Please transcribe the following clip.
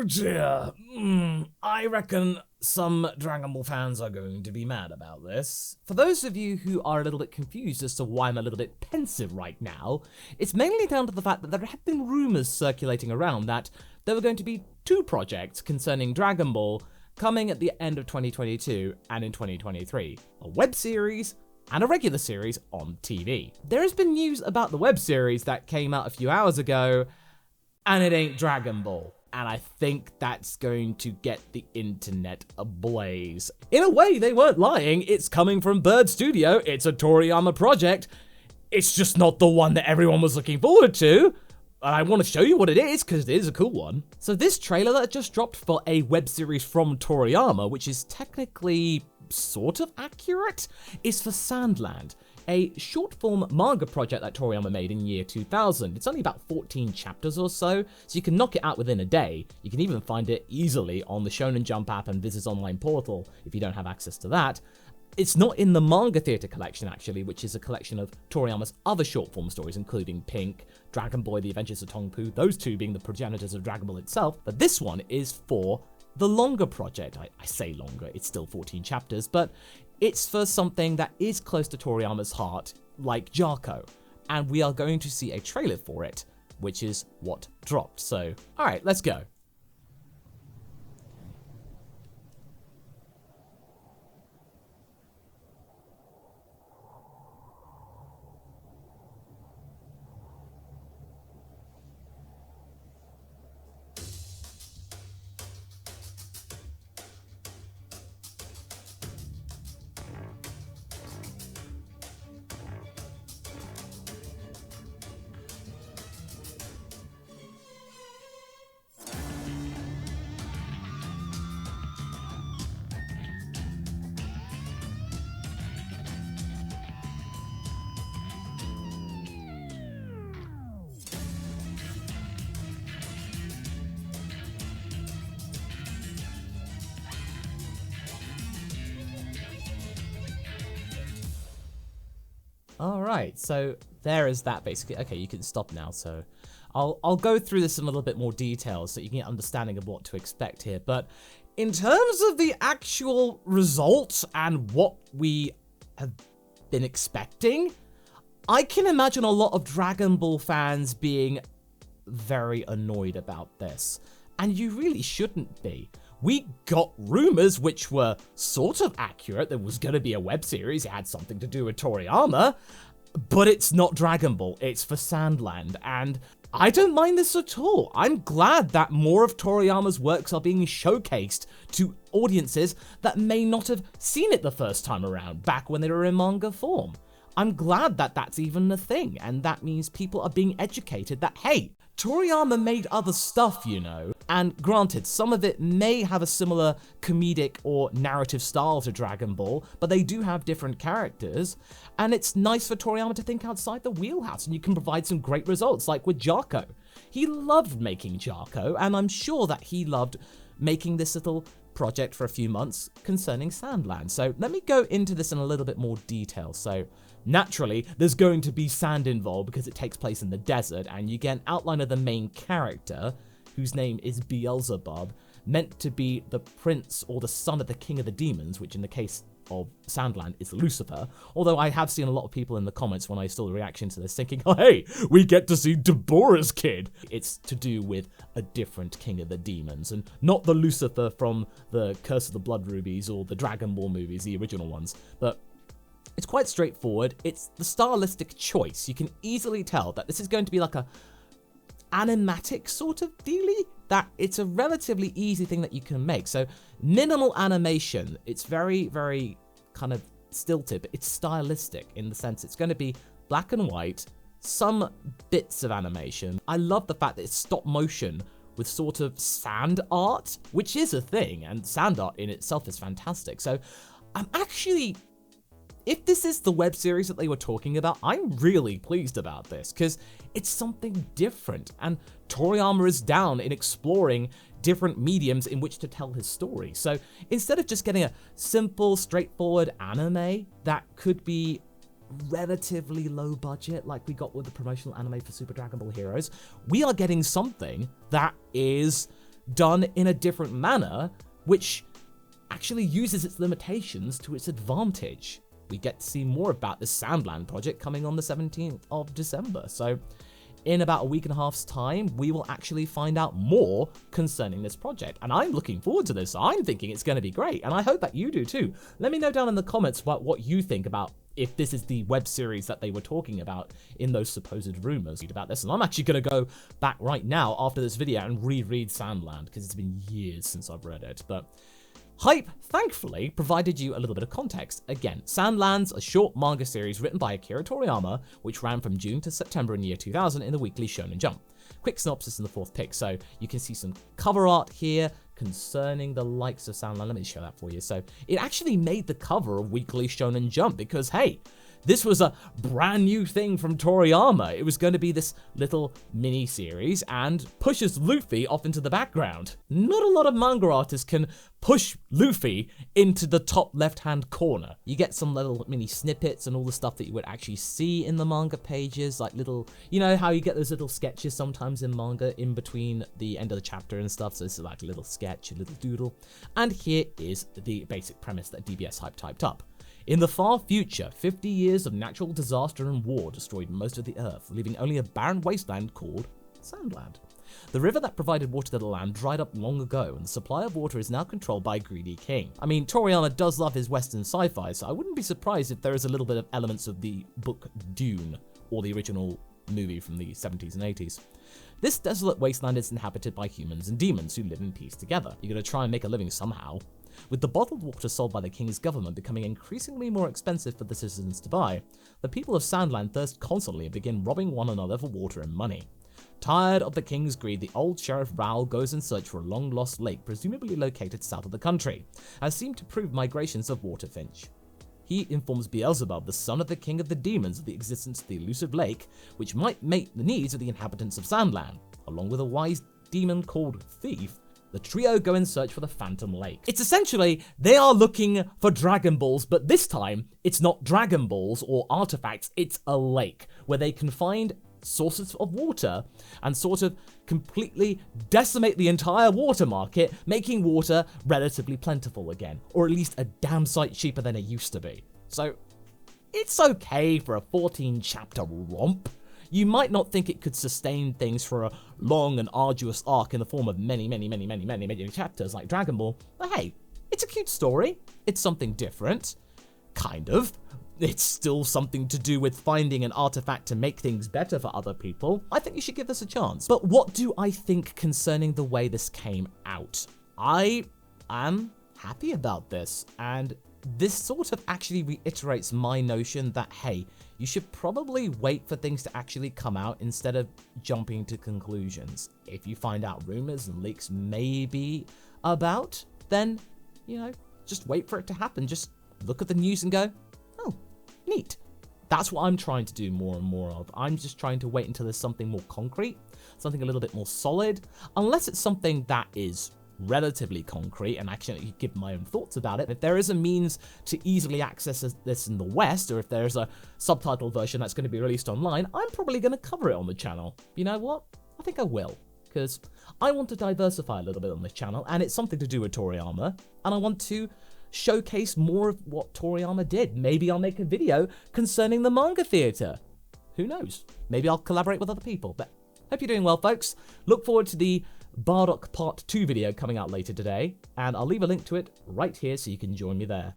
Oh dear. I reckon some Dragon Ball fans are going to be mad about this. For those of you who are a little bit confused as to why I'm a little bit pensive right now, it's mainly down to the fact that there have been rumors circulating around that there were going to be two projects concerning Dragon Ball coming at the end of 2022 and in 2023. A web series and a regular series on TV. There has been news about the web series that came out a few hours ago, and it ain't Dragon Ball. And I think that's going to get the internet ablaze. In a way, they weren't lying. It's coming from Bird Studio. It's a Toriyama project. It's just not the one that everyone was looking forward to. And I want to show you what it is, because it is a cool one. So this trailer that just dropped for a web series from Toriyama, which is technically sort of accurate, is for Sandland, a short-form manga project that Toriyama made in year 2000. It's only about 14 chapters or so you can knock it out within a day. You can even find it easily on the Shonen Jump app and Viz's online portal if you don't have access to that. It's not in the Manga Theatre collection, actually, which is a collection of Toriyama's other short-form stories, including Pink, Dragon Boy, The Adventures of Tongpu, those two being the progenitors of Dragon Ball itself. But this one is for the longer project. I say longer, it's still 14 chapters, but it's for something that is close to Toriyama's heart, like Jarko. And we are going to see a trailer for it, which is what dropped. So, alright, let's go. Alright, so there is that basically. Okay, you can stop now, so I'll go through this in a little bit more detail so you can get an understanding of what to expect here. But in terms of the actual results and what we have been expecting, I can imagine a lot of Dragon Ball fans being very annoyed about this. And you really shouldn't be. We got rumors which were sort of accurate. There was going to be a web series. It had something to do with Toriyama. But it's not Dragon Ball. It's for Sandland. And I don't mind this at all. I'm glad that more of Toriyama's works are being showcased to audiences that may not have seen it the first time around, back when they were in manga form. I'm glad that that's even a thing. And that means people are being educated that, hey, Toriyama made other stuff, you know, and granted, some of it may have a similar comedic or narrative style to Dragon Ball, but they do have different characters, and it's nice for Toriyama to think outside the wheelhouse, and you can provide some great results, like with Jarko. He loved making Jarko, and I'm sure that he loved making this little project for a few months concerning Sandland. So let me go into this in a little bit more detail. So naturally, there's going to be sand involved because it takes place in the desert, and you get an outline of the main character, whose name is Beelzebub, meant to be the prince or the son of the king of the demons, which in the case of Sandland is Lucifer. Although I have seen a lot of people in the comments when I saw the reaction to this thinking, oh hey, we get to see Deborah's kid. It's to do with a different king of the demons, and not the Lucifer from the Curse of the Blood Rubies or the Dragon Ball movies, the original ones. But it's quite straightforward. It's the stylistic choice. You can easily tell that this is going to be like a animatic sort of dealy, that it's a relatively easy thing that you can make. So minimal animation. It's very, very kind of stilted, but it's stylistic in the sense it's going to be black and white, some bits of animation. I love the fact that it's stop motion with sort of sand art, which is a thing, and sand art in itself is fantastic. So I'm actually, if this is the web series that they were talking about, I'm really pleased about this, because it's something different, and Toriyama is down in exploring different mediums in which to tell his story. So instead of just getting a simple, straightforward anime that could be relatively low budget, like we got with the promotional anime for Super Dragon Ball Heroes, we are getting something that is done in a different manner, which actually uses its limitations to its advantage. We get to see more about the Sandland project coming on the 17th of December. So in about a week and a half's time, we will actually find out more concerning this project. And I'm looking forward to this. I'm thinking it's going to be great. And I hope that you do too. Let me know down in the comments about what you think about if this is the web series that they were talking about in those supposed rumors about this. And I'm actually going to go back right now after this video and reread Sandland, because it's been years since I've read it. But Hype, thankfully, provided you a little bit of context. Again, Sandland's a short manga series written by Akira Toriyama, which ran from June to September in the year 2000 in the weekly Shonen Jump. Quick synopsis in the fourth pick. So you can see some cover art here concerning the likes of Sandland. Let me show that for you. So it actually made the cover of Weekly Shonen Jump because, hey, this was a brand new thing from Toriyama. It was going to be this little mini series and pushes Luffy off into the background. Not a lot of manga artists can push Luffy into the top left-hand corner. You get some little mini snippets and all the stuff that you would actually see in the manga pages, like little, you know how you get those little sketches sometimes in manga in between the end of the chapter and stuff. So this is like a little sketch, a little doodle. And here is the basic premise that DBS Hype typed up. In the far future, 50 years of natural disaster and war destroyed most of the Earth, leaving only a barren wasteland called Sandland. The river that provided water to the land dried up long ago, and the supply of water is now controlled by a greedy king. I mean, Toriyama does love his Western sci-fi, so I wouldn't be surprised if there is a little bit of elements of the book Dune, or the original movie from the 70s and 80s. This desolate wasteland is inhabited by humans and demons who live in peace together. You're gonna try and make a living somehow. With the bottled water sold by the king's government becoming increasingly more expensive for the citizens to buy, the people of Sandland thirst constantly and begin robbing one another for water and money. Tired of the king's greed, the old sheriff Raoul goes in search for a long-lost lake presumably located south of the country, as seem to prove migrations of waterfinch. He informs Beelzebub, the son of the king of the demons, of the existence of the elusive lake, which might meet the needs of the inhabitants of Sandland. Along with a wise demon called Thief, the trio go in search for the Phantom Lake. It's essentially, they are looking for Dragon Balls, but this time, it's not Dragon Balls or artifacts, it's a lake, where they can find sources of water and sort of completely decimate the entire water market, making water relatively plentiful again, or at least a damn sight cheaper than it used to be. So, it's okay for a 14-chapter romp. You might not think it could sustain things for a long and arduous arc in the form of many chapters like Dragon Ball, but hey, it's a cute story. It's something different. Kind of. It's still something to do with finding an artifact to make things better for other people. I think you should give this a chance. But what do I think concerning the way this came out? I am happy about this, and this sort of actually reiterates my notion that, hey, you should probably wait for things to actually come out instead of jumping to conclusions. If you find out rumors and leaks may be about, then, you know, just wait for it to happen. Just look at the news and go, oh, neat. That's what I'm trying to do more and more of. I'm just trying to wait until there's something more concrete, something a little bit more solid, unless it's something that is relatively concrete and actually give my own thoughts about it. If there is a means to easily access this in the West, or if there's a subtitle version that's going to be released online, I'm probably going to cover it on the channel. You know what? I think I will, because I want to diversify a little bit on this channel, and it's something to do with Toriyama, and I want to showcase more of what Toriyama did. Maybe I'll make a video concerning the manga theater. Who knows? Maybe I'll collaborate with other people, but hope you're doing well, folks. Look forward to the Bardock Part 2 video coming out later today, and I'll leave a link to it right here so you can join me there.